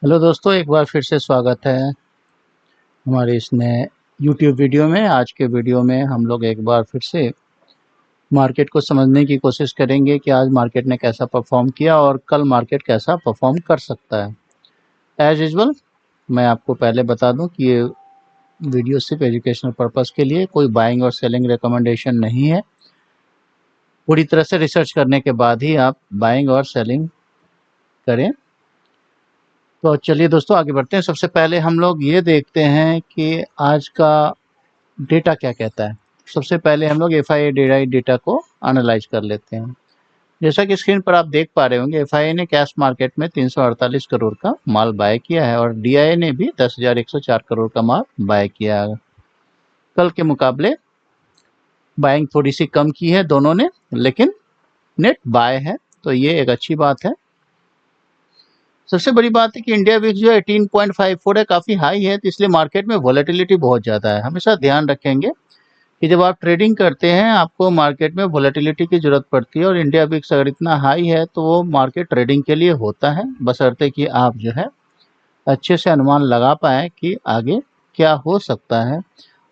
Hello दोस्तों, एक बार फिर से स्वागत है हमारे इस नए यूट्यूब वीडियो में। आज के वीडियो में हम लोग एक बार फिर से मार्केट को समझने की कोशिश करेंगे कि आज मार्केट ने कैसा परफॉर्म किया और कल मार्केट कैसा परफॉर्म कर सकता है। एज यूजुअल मैं आपको पहले बता दूं कि ये वीडियो सिर्फ एजुकेशनल पर्पज़ के लिए, कोई बाइंग और सेलिंग रिकमेंडेशन नहीं है। पूरी तरह से रिसर्च करने के बाद ही आप बाइंग और सेलिंग करें। तो चलिए दोस्तों आगे बढ़ते हैं। सबसे पहले हम लोग ये देखते हैं कि आज का डेटा क्या कहता है। सबसे पहले हम लोग एफआईए डेटा को एनालाइज कर लेते हैं। जैसा कि स्क्रीन पर आप देख पा रहे होंगे, एफआईए ने कैश मार्केट में 348 करोड़ का माल बाय किया है और डीआईए ने भी 10,104 करोड़ का माल बाय किया है। कल के मुकाबले बाइंग थोड़ी सी कम की है दोनों ने, लेकिन नेट बाय है, तो ये एक अच्छी बात है। सबसे बड़ी बात है कि इंडिया विक्स जो है 18.54 है, काफ़ी हाई है, तो इसलिए मार्केट में वॉलेटिलिटी बहुत ज़्यादा है। हमेशा ध्यान रखेंगे कि जब आप ट्रेडिंग करते हैं आपको मार्केट में वॉलेटिलिटी की ज़रूरत पड़ती है, और इंडिया विक्स अगर इतना हाई है तो वो मार्केट ट्रेडिंग के लिए होता है, बशर्ते कि आप जो है अच्छे से अनुमान लगा पाएँ कि आगे क्या हो सकता है,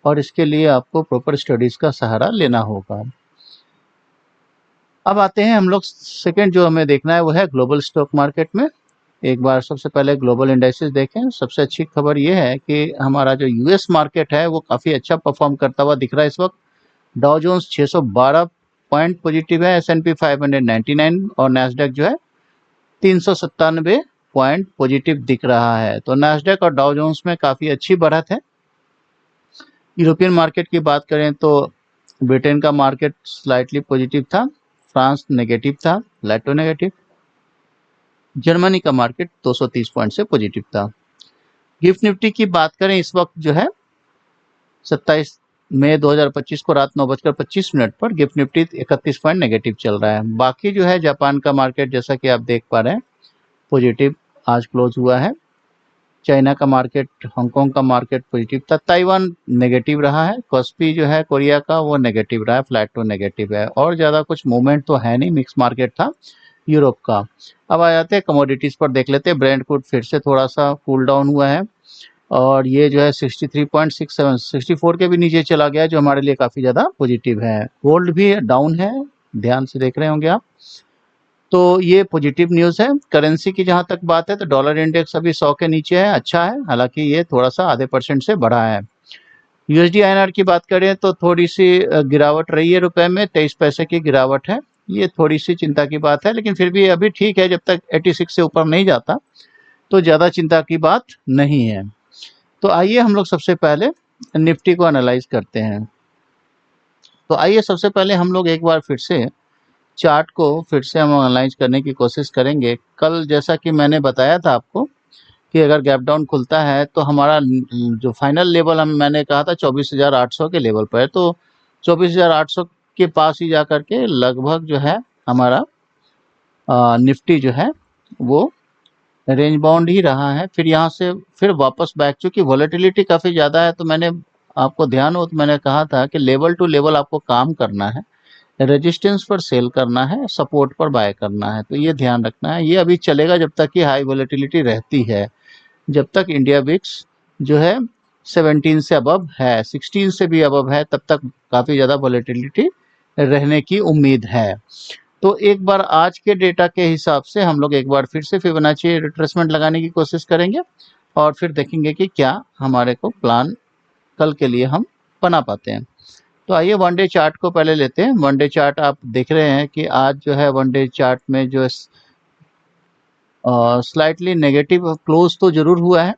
और इसके लिए आपको प्रॉपर स्टडीज़ का सहारा लेना होगा। अब आते हैं हम लोग सेकेंड जो हमें देखना है वो है ग्लोबल स्टॉक मार्केट में। एक बार सबसे पहले ग्लोबल इंडेक्सेस देखें। सबसे अच्छी खबर ये है कि हमारा जो यूएस मार्केट है वो काफ़ी अच्छा परफॉर्म करता हुआ दिख रहा है इस वक्त। डाउ जोन्स 612 पॉइंट पॉजिटिव है, S&P 599 और नैस्डैक जो है 397 पॉइंट पॉजिटिव दिख रहा है। तो नैस्डैक और डाउ जोन्स में काफ़ी अच्छी बढ़त है। यूरोपियन मार्केट की बात करें तो ब्रिटेन का मार्केट स्लाइटली पॉजिटिव था, फ्रांस नेगेटिव था, लैटो नेगेटिव। जर्मनी का मार्केट 230 पॉइंट से पॉजिटिव था। गिफ्ट निफ्टी की बात करें इस वक्त जो है 27 मई 2025 को रात 9:25 पर गिफ्ट निफ्टी 31 पॉइंट नेगेटिव चल रहा है। बाकी जो है जापान का मार्केट जैसा कि आप देख पा रहे हैं पॉजिटिव आज क्लोज हुआ है। चाइना का मार्केट, हांगकांग का मार्केट पॉजिटिव था, ताइवान नेगेटिव रहा है। कॉस्पी जो है कोरिया का वो नेगेटिव रहा है, फ्लैट टू नेगेटिव है, और ज़्यादा कुछ मूवमेंट तो है नहीं, मिक्स मार्केट था यूरोप का। अब आ जाते हैं कमोडिटीज़ पर, देख लेते हैं। ब्रेंट क्रूड फिर से थोड़ा सा कूल डाउन हुआ है और ये जो है 63.67 64 के भी नीचे चला गया है, जो हमारे लिए काफ़ी ज़्यादा पॉजिटिव है। गोल्ड भी डाउन है, ध्यान से देख रहे होंगे आप, तो ये पॉजिटिव न्यूज़ है। करेंसी की जहाँ तक बात है तो डॉलर इंडेक्स अभी 100 के नीचे है, अच्छा है, हालांकि ये थोड़ा सा आधे % से बढ़ा है। यूएसडी आईएनआर की बात करें तो थोड़ी सी गिरावट रही है, रुपए में 23 पैसे की गिरावट है। ये थोड़ी सी चिंता की बात है, लेकिन फिर भी अभी ठीक है, जब तक 86 से ऊपर नहीं जाता तो ज़्यादा चिंता की बात नहीं है। तो आइए हम लोग सबसे पहले निफ्टी को एनालाइज करते हैं। तो आइए सबसे पहले हम लोग एक बार फिर से चार्ट को फिर से हम एनालाइज करने की कोशिश करेंगे। कल जैसा कि मैंने बताया था आपको कि अगर गैप डाउन खुलता है तो हमारा जो फाइनल लेवल मैंने कहा था 24,800 के लेवल पर है, तो 24,800 के पास ही जा कर के लगभग जो है हमारा निफ्टी जो है वो रेंज बाउंड ही रहा है। फिर यहाँ से फिर वापस बैक, चूँकि वॉलेटिलिटी काफ़ी ज़्यादा है, तो मैंने आपको ध्यान हो तो मैंने कहा था कि लेवल टू लेवल आपको काम करना है, रेजिस्टेंस पर सेल करना है, सपोर्ट पर बाय करना है, तो ये ध्यान रखना है। ये अभी चलेगा जब तक कि हाई वॉलेटिलिटी रहती है। जब तक इंडिया विक्स जो है 17 से अबव है, 16 से भी अबव है, तब तक काफ़ी ज़्यादा वॉलेटिलिटी रहने की उम्मीद है। तो एक बार आज के डेटा के हिसाब से हम लोग एक बार फिर से फिबोनाची रिट्रेसमेंट लगाने की कोशिश करेंगे और फिर देखेंगे कि क्या हमारे को प्लान कल के लिए हम बना पाते हैं। तो आइए वन डे चार्ट को पहले लेते हैं। वन डे चार्ट आप देख रहे हैं कि आज जो है वन डे चार्ट में जो स्लाइटली नेगेटिव क्लोज तो जरूर हुआ है,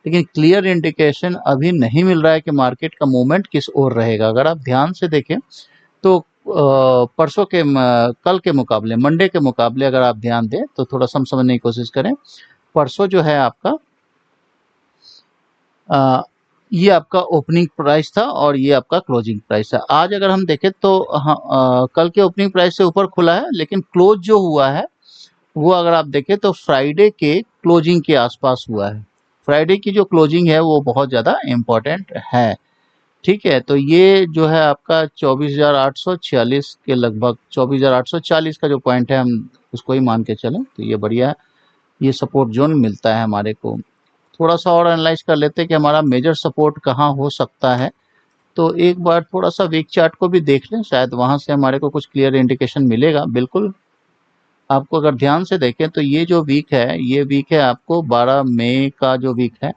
लेकिन क्लियर इंडिकेशन अभी नहीं मिल रहा है कि मार्केट का मूवमेंट किस ओर रहेगा। अगर आप ध्यान से देखें तो परसों के कल के मुकाबले, मंडे के मुकाबले अगर आप ध्यान दें तो थोड़ा सा हम समझने की कोशिश करें। परसों जो है आपका ये आपका ओपनिंग प्राइस था और ये आपका क्लोजिंग प्राइस है। आज अगर हम देखें तो कल के ओपनिंग प्राइस से ऊपर खुला है, लेकिन क्लोज जो हुआ है वो अगर आप देखें तो फ्राइडे के क्लोजिंग के आसपास हुआ है। फ्राइडे की जो क्लोजिंग है वो बहुत ज़्यादा इम्पोर्टेंट है, ठीक है। तो ये जो है आपका 24,846 के लगभग, 24,840 का जो पॉइंट है हम उसको ही मान के चलें तो ये बढ़िया है। ये सपोर्ट जोन मिलता है हमारे को। थोड़ा सा और एनालाइज कर लेते हैं कि हमारा मेजर सपोर्ट कहाँ हो सकता है। तो एक बार थोड़ा सा वीक चार्ट को भी देख लें, शायद वहां से हमारे को कुछ क्लियर इंडिकेशन मिलेगा। बिल्कुल, आपको अगर ध्यान से देखें तो ये जो वीक है, ये वीक है आपको 12 मई का जो वीक है,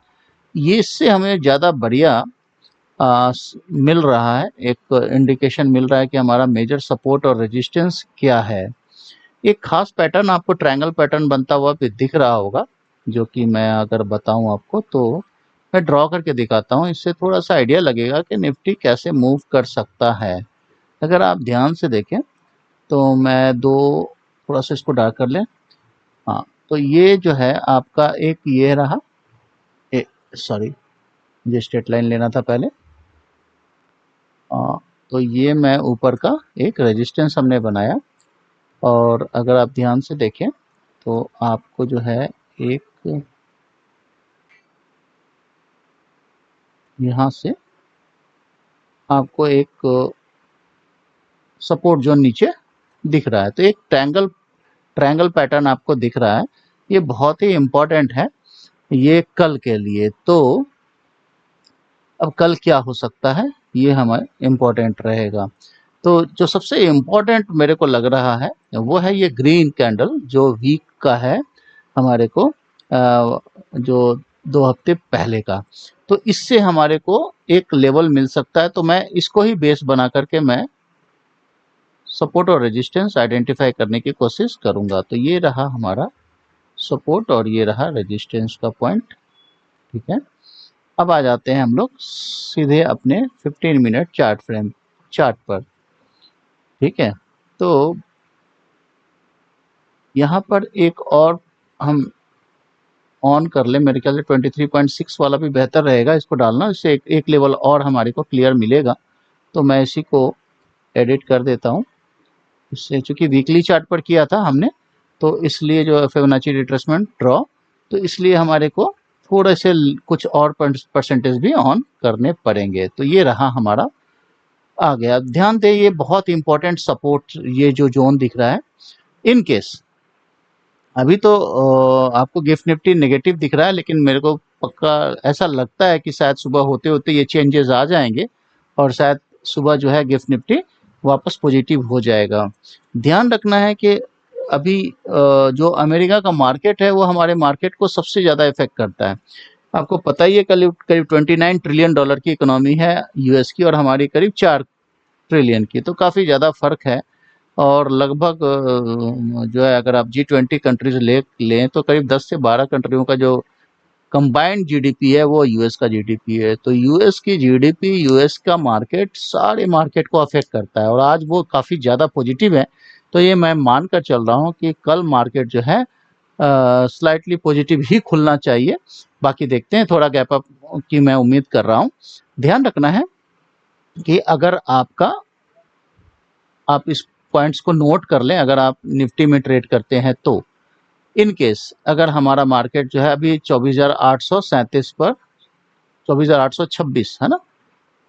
ये इससे हमें ज़्यादा बढ़िया मिल रहा है, एक इंडिकेशन मिल रहा है कि हमारा मेजर सपोर्ट और रेजिस्टेंस क्या है। एक खास पैटर्न आपको ट्रायंगल पैटर्न बनता हुआ भी दिख रहा होगा, जो कि मैं अगर बताऊं आपको तो मैं ड्रॉ करके दिखाता हूं, इससे थोड़ा सा आइडिया लगेगा कि निफ्टी कैसे मूव कर सकता है। अगर आप ध्यान से देखें तो मैं दो थोड़ा सा इसको डार्क कर लें। हाँ, तो ये जो है आपका एक ये रहा, सॉरी मुझे स्ट्रेट लाइन लेना था पहले। तो ये मैं ऊपर का एक रेजिस्टेंस हमने बनाया, और अगर आप ध्यान से देखें तो आपको जो है एक यहाँ से आपको एक सपोर्ट जोन नीचे दिख रहा है। तो एक ट्रायंगल पैटर्न आपको दिख रहा है, ये बहुत ही इम्पोर्टेंट है ये कल के लिए। तो अब कल क्या हो सकता है, ये हमें इम्पोर्टेंट रहेगा। तो जो सबसे इम्पोर्टेंट मेरे को लग रहा है वो है ये ग्रीन कैंडल जो वीक का है हमारे को, जो 2 हफ्ते पहले का। तो इससे हमारे को एक लेवल मिल सकता है, तो मैं इसको ही बेस बना करके मैं सपोर्ट और रेजिस्टेंस आइडेंटिफाई करने की कोशिश करूंगा। तो ये रहा हमारा सपोर्ट और ये रहा रेजिस्टेंस का पॉइंट, ठीक है। अब आ जाते हैं हम लोग सीधे अपने 15 मिनट चार्ट पर, ठीक है। तो यहाँ पर एक और हम ऑन कर ले, मेरे ख्याल से 23.6 वाला भी बेहतर रहेगा इसको डालना, इससे एक लेवल और हमारे को क्लियर मिलेगा। तो मैं इसी को एडिट कर देता हूँ, इससे चूंकि वीकली चार्ट पर किया था हमने, तो इसलिए जो फिबोनाची रिट्रेसमेंट ड्रॉ, तो इसलिए हमारे को थोड़े से कुछ और परसेंटेज भी ऑन करने पड़ेंगे। तो ये रहा हमारा आ गया। ध्यान दें ये बहुत इंपॉर्टेंट सपोर्ट, ये जो जोन दिख रहा है, इन केस अभी तो आपको गिफ्ट निफ्टी नेगेटिव दिख रहा है, लेकिन मेरे को पक्का ऐसा लगता है कि शायद सुबह होते होते ये चेंजेस आ जाएंगे और शायद सुबह जो है गिफ्ट निफ्टी वापस पॉजिटिव हो जाएगा। ध्यान रखना है कि अभी जो अमेरिका का मार्केट है वो हमारे मार्केट को सबसे ज़्यादा इफेक्ट करता है। आपको पता ही है करीब करीब $29 ट्रिलियन की इकोनॉमी है यूएस की, और हमारी करीब 4 ट्रिलियन की, तो काफ़ी ज़्यादा फर्क है। और लगभग जो है अगर आप G20 कंट्रीज लें तो करीब 10 से 12 कंट्रियों का जो कंबाइंड जीडीपी है वो यूएस का जीडीपी है। तो यूएस की जीडीपी, यूएस का मार्केट सारे मार्केट को अफेक्ट करता है, और आज वो काफ़ी ज़्यादा पॉजिटिव है। तो ये मैं मान कर चल रहा हूँ कि कल मार्केट जो है स्लाइटली पॉजिटिव ही खुलना चाहिए। बाकी देखते हैं, थोड़ा गैप अप की मैं उम्मीद कर रहा हूँ। ध्यान रखना है कि अगर आप इस पॉइंट्स को नोट कर लें, अगर आप निफ्टी में ट्रेड करते हैं तो इन केस अगर हमारा मार्केट जो है अभी 24,837 पर, 24,826 है ना,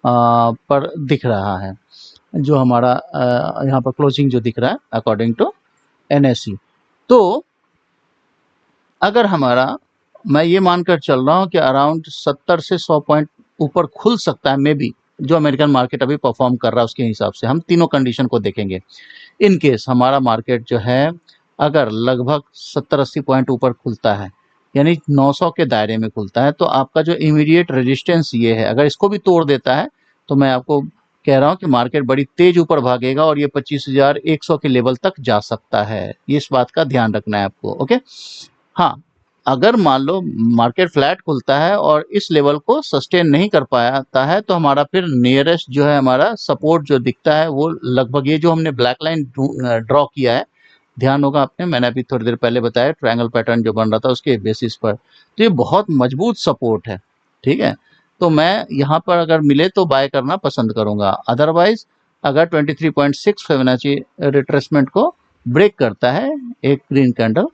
पर दिख रहा है, जो हमारा यहाँ पर क्लोजिंग जो दिख रहा है अकॉर्डिंग टू एनएसई। तो अगर हमारा, मैं ये मानकर चल रहा हूँ कि अराउंड 70 से 100 पॉइंट ऊपर खुल सकता है, मे बी जो अमेरिकन मार्केट अभी परफॉर्म कर रहा है उसके हिसाब से हम तीनों कंडीशन को देखेंगे। इन केस हमारा मार्केट जो है अगर लगभग 70-80 पॉइंट ऊपर खुलता है, यानी 900 के दायरे में खुलता है, तो आपका जो इमीडिएट रेजिस्टेंस ये है, अगर इसको भी तोड़ देता है तो मैं आपको कह रहा हूँ कि मार्केट बड़ी तेज ऊपर भागेगा और ये 25,100 के लेवल तक जा सकता है। इस बात का ध्यान रखना है आपको, ओके। हाँ, अगर मान लो मार्केट फ्लैट खुलता है और इस लेवल को सस्टेन नहीं कर पाता है, तो हमारा फिर नियरेस्ट जो है हमारा सपोर्ट जो दिखता है वो लगभग ये जो हमने ब्लैक लाइन ड्रॉ किया है, ध्यान होगा आपने, मैंने अभी थोड़ी देर पहले बताया ट्रायंगल पैटर्न जो बन रहा था उसके बेसिस पर, तो ये बहुत मजबूत सपोर्ट है, ठीक है। तो मैं यहाँ पर अगर मिले तो बाय करना पसंद करूंगा। अदरवाइज अगर 23.6 फिबोनाची रिट्रेसमेंट को ब्रेक करता है एक ग्रीन कैंडल,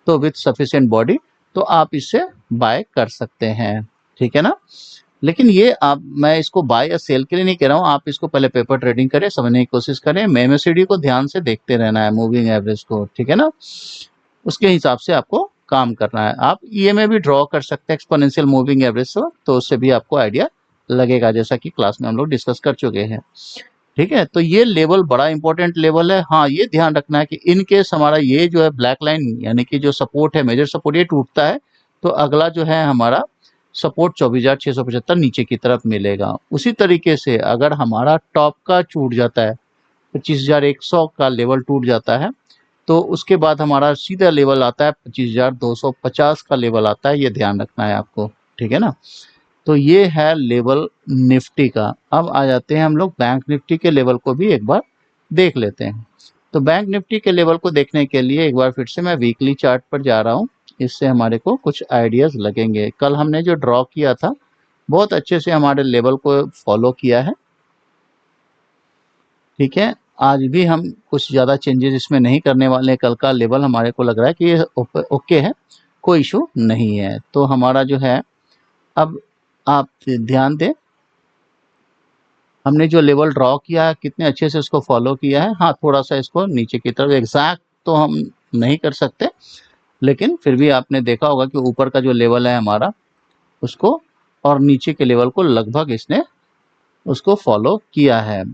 तो विथ सफिशिएंट बॉडी, तो आप इसे बाय कर सकते हैं, ठीक है ना। लेकिन ये मैं इसको बाय या सेल के लिए नहीं कह रहा हूँ, आप इसको पहले पेपर ट्रेडिंग करें, समझने की कोशिश करें, एमएससीडी को ध्यान से देखते रहना है, मूविंग एवरेज को, ठीक है ना, उसके हिसाब से आपको काम करना है। आप ईएमए भी ड्रॉ कर सकते हैं एक्सपोनेंशियल मूविंग एवरेज से, तो उससे भी आपको आइडिया लगेगा, जैसा कि क्लास में हम लोग डिस्कस कर चुके हैं। ठीक है, तो ये लेवल बड़ा इंपॉर्टेंट लेवल है। हाँ, ये ध्यान रखना है कि इन केस हमारा ये जो है ब्लैक लाइन यानी कि जो सपोर्ट है, मेजर सपोर्ट, ये टूटता है तो अगला जो है हमारा सपोर्ट 24,675 नीचे की तरफ मिलेगा। उसी तरीके से अगर हमारा टॉप का टूट जाता है, 25,100 का लेवल टूट जाता है, तो उसके बाद हमारा सीधा लेवल आता है 25,250 का लेवल आता है। ये ध्यान रखना है आपको, ठीक है ना। तो ये है लेवल निफ्टी का। अब आ जाते हैं हम लोग बैंक निफ्टी के लेवल को भी एक बार देख लेते हैं। तो बैंक निफ्टी के लेवल को देखने के लिए एक बार फिर से मैं वीकली चार्ट पर जा रहा हूँ, इससे हमारे को कुछ आइडियाज लगेंगे। कल हमने जो ड्रॉ किया था बहुत अच्छे से हमारे लेवल को फॉलो किया है, ठीक है। आज भी हम कुछ ज़्यादा चेंजेस इसमें नहीं करने वाले। कल का लेवल हमारे को लग रहा है कि ये ओके है, कोई इशू नहीं है। तो हमारा जो है, अब आप ध्यान दें, हमने जो लेवल ड्रॉ किया है कितने अच्छे से इसको फॉलो किया है। हाँ, थोड़ा सा इसको नीचे की तरफ एग्जैक्ट तो हम नहीं कर सकते, लेकिन फिर भी आपने देखा होगा कि ऊपर का जो लेवल है हमारा उसको और नीचे के लेवल को लगभग इसने उसको फॉलो किया है।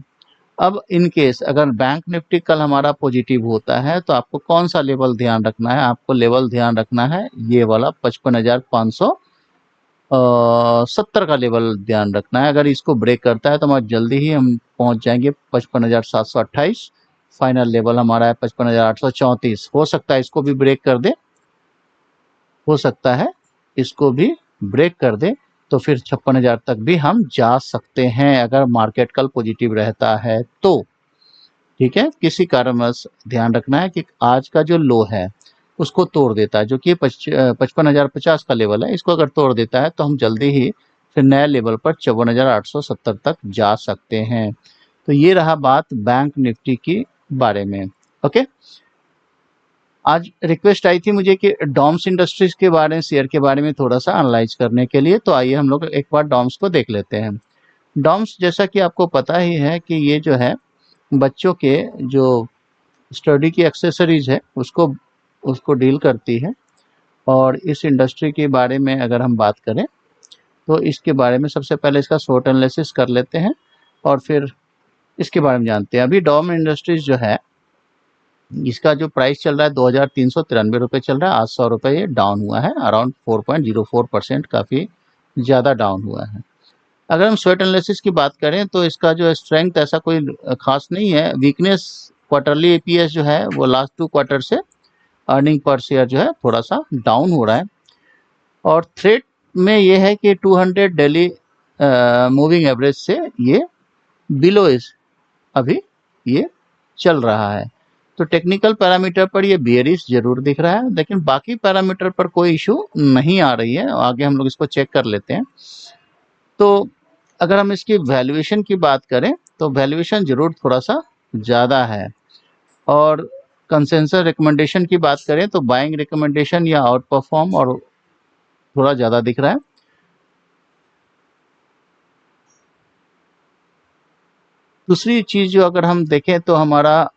अब इन केस अगर बैंक निफ्टी कल हमारा पॉजिटिव होता है तो आपको कौन सा लेवल ध्यान रखना है? आपको लेवल ध्यान रखना है ये वाला 55,570 का लेवल ध्यान रखना है। अगर इसको ब्रेक करता है तो हमारा जल्दी ही हम पहुंच जाएंगे 55,728। फाइनल लेवल हमारा है 55,834। हो सकता है इसको भी ब्रेक कर दे, हो सकता है इसको भी ब्रेक कर दे, तो फिर 56,000 तक भी हम जा सकते हैं अगर मार्केट कल पॉजिटिव रहता है तो। ठीक है, किसी कारणवश ध्यान रखना है कि आज का जो लो है उसको तोड़ देता है, जो कि 55,050 का लेवल है, इसको अगर तोड़ देता है तो हम जल्दी ही फिर नए लेवल पर 54,870 तक जा सकते हैं। तो ये रहा बात बैंक निफ्टी की बारे में। ओके, आज रिक्वेस्ट आई थी मुझे कि डॉम्स इंडस्ट्रीज के बारे में, शेयर के बारे में थोड़ा सा एनालाइज करने के लिए, तो आइए हम लोग एक बार डॉम्स को देख लेते हैं। डॉम्स, जैसा कि आपको पता ही है कि ये जो है बच्चों के जो स्टडी की एक्सेसरीज है उसको उसको डील करती है। और इस इंडस्ट्री के बारे में अगर हम बात करें तो इसके बारे में सबसे पहले इसका शॉर्ट एनालिसिस कर लेते हैं और फिर इसके बारे में जानते हैं। अभी डॉम इंडस्ट्रीज जो है इसका जो प्राइस चल रहा है 2,393 रुपये चल रहा है। 800 रुपये ये डाउन हुआ है, अराउंड 4.04%, काफ़ी ज़्यादा डाउन हुआ है। अगर हम शॉर्ट एनालिसिस की बात करें तो इसका जो स्ट्रेंथ ऐसा कोई खास नहीं है। वीकनेस क्वार्टरली एपीएस जो है वो लास्ट 2 क्वार्टर से अर्निंग पर शेयर जो है थोड़ा सा डाउन हो रहा है। और थ्रेट में ये है कि 200 डेली मूविंग एवरेज से ये बिलो इस अभी ये चल रहा है। तो टेक्निकल पैरामीटर पर ये बेयरिश जरूर दिख रहा है, लेकिन बाकी पैरामीटर पर कोई इशू नहीं आ रही है। आगे हम लोग इसको चेक कर लेते हैं। तो अगर हम इसकी वैल्यूएशन की बात करें तो वैल्यूएशन जरूर थोड़ा सा ज़्यादा है। और कंसेंसस रिकमेंडेशन की बात करें तो बाइंग रिकमेंडेशन या आउट परफॉर्म और थोड़ा ज़्यादा दिख रहा है। दूसरी चीज़ जो अगर हम देखें तो हमारा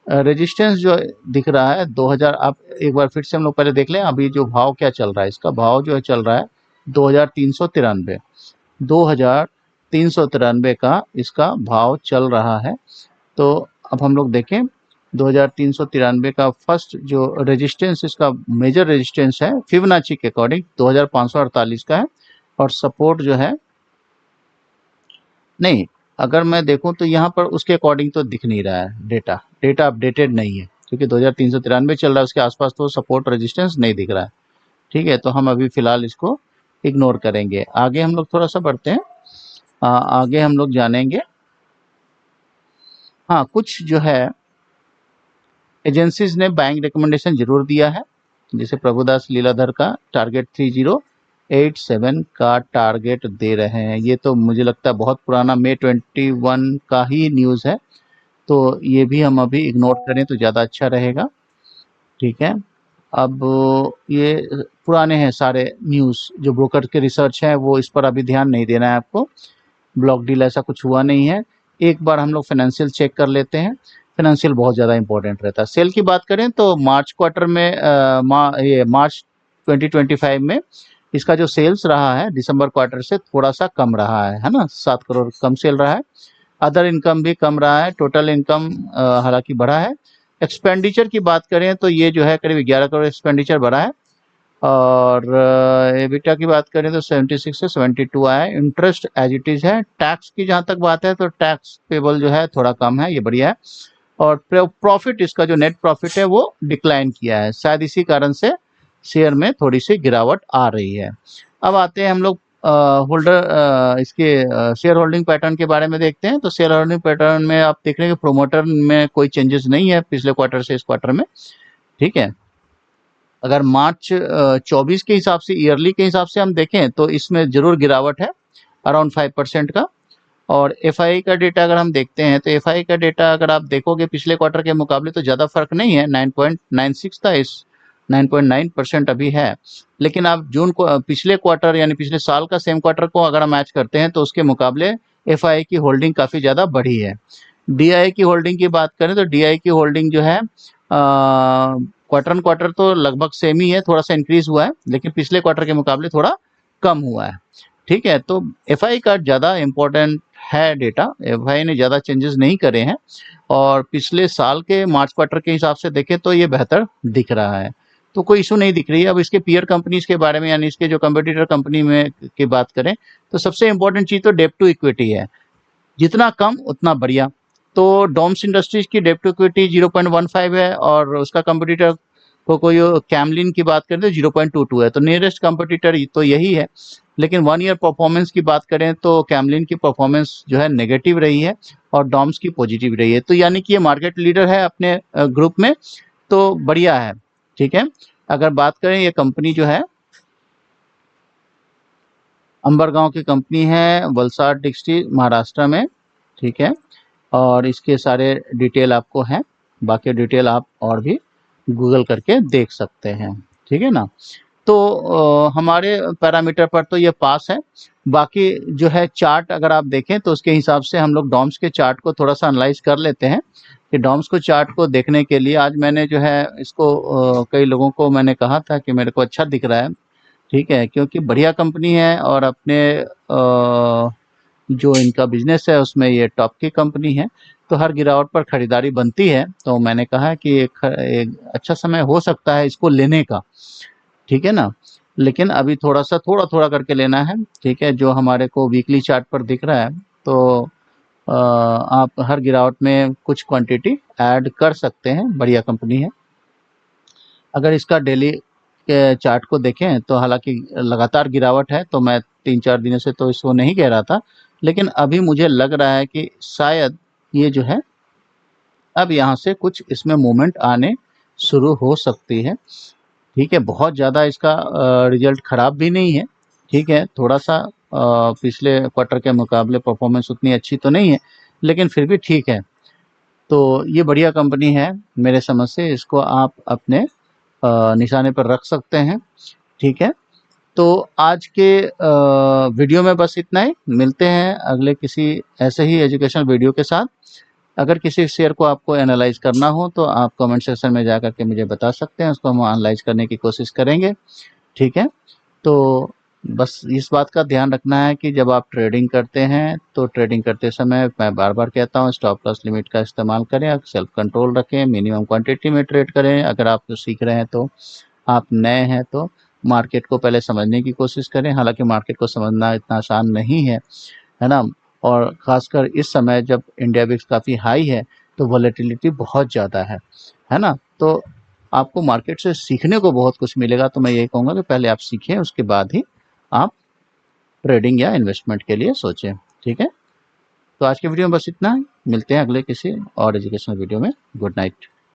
रेजिस्टेंस जो दिख रहा है 2000, आप एक बार फिर से हम लोग पहले देख लें अभी जो भाव क्या चल रहा है। इसका भाव जो है चल रहा है 2,393, 2,393 का इसका भाव चल रहा है। तो अब हम लोग देखें 2,393 का फर्स्ट जो रेजिस्टेंस, इसका मेजर रेजिस्टेंस है फिबोनाची के अकॉर्डिंग 2,548 का है। और सपोर्ट जो है, नहीं, अगर मैं देखूं तो यहाँ पर उसके अकॉर्डिंग तो दिख नहीं रहा है, डेटा अपडेटेड नहीं है, क्योंकि 2,393 चल रहा है, उसके आसपास तो सपोर्ट रेजिस्टेंस नहीं दिख रहा है। ठीक है, तो हम अभी फिलहाल इसको इग्नोर करेंगे। आगे हम लोग थोड़ा सा बढ़ते हैं, आगे हम लोग जानेंगे। हाँ, कुछ जो है एजेंसीज ने बाइंग रिकमेंडेशन जरूर दिया है, जैसे प्रभुदास लीलाधर का टारगेट 3087 का टारगेट दे रहे हैं। ये तो मुझे लगता है बहुत पुराना मई 21 का ही न्यूज़ है, तो ये भी हम अभी इग्नोर करें तो ज़्यादा अच्छा रहेगा। ठीक है, अब ये पुराने हैं सारे न्यूज़, जो ब्रोकर के रिसर्च है वो इस पर अभी ध्यान नहीं देना है आपको। ब्लॉक डील ऐसा कुछ हुआ नहीं है। एक बार हम लोग फाइनेंशियल चेक कर लेते हैं। फाइनेंशियल बहुत ज़्यादा इंपॉर्टेंट रहता है। सेल की बात करें तो मार्च क्वार्टर में ये मार्च 2025 में इसका जो सेल्स रहा है दिसंबर क्वार्टर से थोड़ा सा कम रहा है ना, 7 करोड़ कम सेल रहा है। अदर इनकम भी कम रहा है, टोटल इनकम हालांकि बढ़ा है। एक्सपेंडिचर की बात करें तो ये जो है करीब 11 करोड़ एक्सपेंडिचर बढ़ा है, और एबिटा की बात करें तो 76 से 72 आया है। इंटरेस्ट एज इट इज है। टैक्स की जहां तक बात है तो टैक्स पेबल जो है थोड़ा कम है, ये बढ़िया है। और प्रॉफिट, इसका जो नेट प्रॉफिट है वो डिक्लाइन किया है, शायद इसी कारण से शेयर में थोड़ी सी गिरावट आ रही है। अब आते हैं हम लोग होल्डर इसके शेयर होल्डिंग पैटर्न के बारे में देखते हैं। तो शेयर होल्डिंग पैटर्न में आप देख रहे हैं कि प्रोमोटर में कोई चेंजेस नहीं है पिछले क्वार्टर से इस क्वार्टर में, ठीक है। अगर मार्च 24 के हिसाब से, ईयरली के हिसाब से हम देखें तो इसमें जरूर गिरावट है अराउंड 5% का। और एफआई का डेटा अगर हम देखते हैं तो एफआई का डेटा अगर आप देखोगे पिछले क्वार्टर के मुकाबले तो ज़्यादा फर्क नहीं है, 9.96 था, इस 9.9% अभी है। लेकिन आप जून को पिछले क्वार्टर यानी पिछले साल का सेम क्वार्टर को अगर हम मैच करते हैं तो उसके मुकाबले एफआई की होल्डिंग काफ़ी ज़्यादा बढ़ी है। डीआई की होल्डिंग की बात करें तो डीआई की होल्डिंग जो है क्वार्टर ऑन क्वार्टर तो लगभग सेम ही है, थोड़ा सा इंक्रीज हुआ है लेकिन पिछले क्वार्टर के मुकाबले थोड़ा कम हुआ है, ठीक है। तो एफआई का ज़्यादा इम्पोर्टेंट है डेटा, एफआई ने ज़्यादा चेंजेस नहीं करे हैं और पिछले साल के मार्च क्वार्टर के हिसाब से देखें तो ये बेहतर दिख रहा है, तो कोई इशू नहीं दिख रही है। अब इसके पीयर कंपनीज के बारे में यानी इसके जो कंपटीटर कंपनी में की बात करें तो सबसे इम्पोर्टेंट चीज़ तो डेब्ट टू इक्विटी है, जितना कम उतना बढ़िया। तो डोम्स इंडस्ट्रीज की डेब्ट टू इक्विटी 0.15 है और उसका कंपटीटर को कोई कैमलिन की बात करें तो 0.22 है, तो नियरेस्ट कंपटीटर तो यही है। लेकिन 1 ईयर परफॉर्मेंस की बात करें तो कैमलिन की परफॉर्मेंस जो है नेगेटिव रही है और डॉम्स की पॉजिटिव रही है, तो यानी कि ये मार्केट लीडर है अपने ग्रुप में, तो बढ़िया है, ठीक है। अगर बात करें ये कंपनी जो है अंबरगांव की कंपनी है, वलसाड डिस्ट्रिक्ट महाराष्ट्र में, ठीक है। और इसके सारे डिटेल आपको हैं, बाकी डिटेल आप और भी गूगल करके देख सकते हैं, ठीक है ना। तो हमारे पैरामीटर पर तो ये पास है। बाकी जो है चार्ट अगर आप देखें तो उसके हिसाब से हम लोग डॉम्स के चार्ट को थोड़ा सा एनालाइज कर लेते हैं कि डॉम्स को चार्ट को देखने के लिए आज मैंने जो है इसको कई लोगों को मैंने कहा था कि मेरे को अच्छा दिख रहा है, ठीक है, क्योंकि बढ़िया कंपनी है और अपने जो इनका बिजनेस है उसमें ये टॉप की कंपनी है, तो हर गिरावट पर खरीदारी बनती है। तो मैंने कहा कि एक अच्छा समय हो सकता है इसको लेने का, ठीक है ना। लेकिन अभी थोड़ा थोड़ा करके लेना है, ठीक है। जो हमारे को वीकली चार्ट पर दिख रहा है तो आप हर गिरावट में कुछ क्वांटिटी ऐड कर सकते हैं, बढ़िया कंपनी है। अगर इसका डेली के चार्ट को देखें तो हालांकि लगातार गिरावट है, तो मैं 3-4 दिनों से तो इसको नहीं कह रहा था, लेकिन अभी मुझे लग रहा है कि शायद ये जो है अब यहाँ से कुछ इसमें मूवमेंट आने शुरू हो सकती है, ठीक है। बहुत ज़्यादा इसका रिजल्ट ख़राब भी नहीं है, ठीक है। थोड़ा सा पिछले क्वार्टर के मुकाबले परफॉर्मेंस उतनी अच्छी तो नहीं है लेकिन फिर भी ठीक है। तो ये बढ़िया कंपनी है मेरे समझ से, इसको आप अपने निशाने पर रख सकते हैं, ठीक है। तो आज के वीडियो में बस इतना ही, मिलते हैं अगले किसी ऐसे ही एजुकेशनल वीडियो के साथ। अगर किसी शेयर को आपको एनालाइज करना हो तो आप कमेंट सेक्शन में जा कर के मुझे बता सकते हैं, उसको हम एनालाइज करने की कोशिश करेंगे, ठीक है। तो बस इस बात का ध्यान रखना है कि जब आप ट्रेडिंग करते हैं तो ट्रेडिंग करते समय मैं बार बार कहता हूँ स्टॉप लॉस लिमिट का इस्तेमाल करें, सेल्फ कंट्रोल रखें, मिनिमम क्वांटिटी में ट्रेड करें। अगर आप तो सीख रहे हैं तो, आप नए हैं तो मार्केट को पहले समझने की कोशिश करें, हालांकि मार्केट को समझना इतना आसान नहीं है ना। और ख़ासकर इस समय जब इंडिया विक्स काफ़ी हाई है तो वॉलेटिलिटी बहुत ज़्यादा है ना। तो आपको मार्केट से सीखने को बहुत कुछ मिलेगा, तो मैं यही कहूँगा कि पहले आप सीखें, उसके बाद ही आप ट्रेडिंग या इन्वेस्टमेंट के लिए सोचें, ठीक है। तो आज के वीडियो में बस इतना ही, मिलते हैं अगले किसी और एजुकेशनल वीडियो में। Good night.